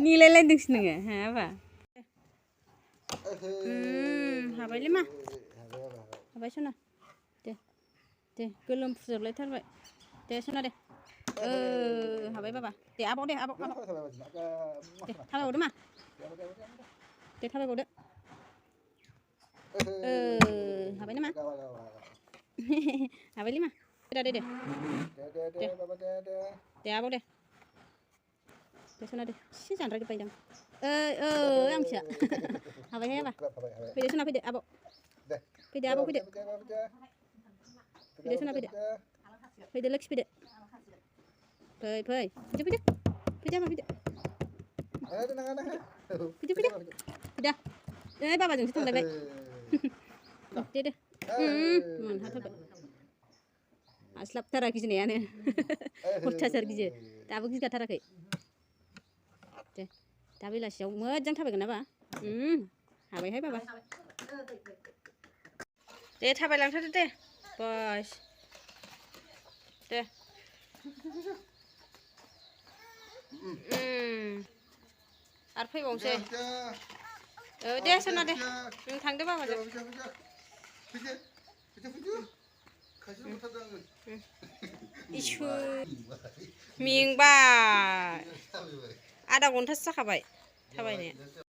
निलायलायदोंसो नोङो हाबा हाबायलै मा हाबाय सना दे गोलोम फुजोबलायथारबाय दे सना दे हाबाय बाबा दे आबाव दे दे थाबायबावदो मा दे थाबायबावदो हाबाय नामा हाबायलै मा दे आबाव दे सना दे एसे जानद्रायजोब्बाय दां आंसो हाबायहाय आबा फैदो सना फैदो आबाव फैदो आबाव फैदो सना फैदो लोखि फैदो फै आबा फैदो बाबाजोंसो थांलायबाय दे मोनहाथारबाय हास्लाबथारा गिनायानो अयथासार गियो दाबो गिगाथाराखै दे दा बेलासियाव मोजां थाबायगोन नाबा हाबायहाय बाबा दे थाबायलांथारदो दे बास दे आरो फैबावनोसै दे सना दे नों थांदो बाबाजों इसोर मेंबाय आधा घन्टासो जाखाबाय थाबायनाया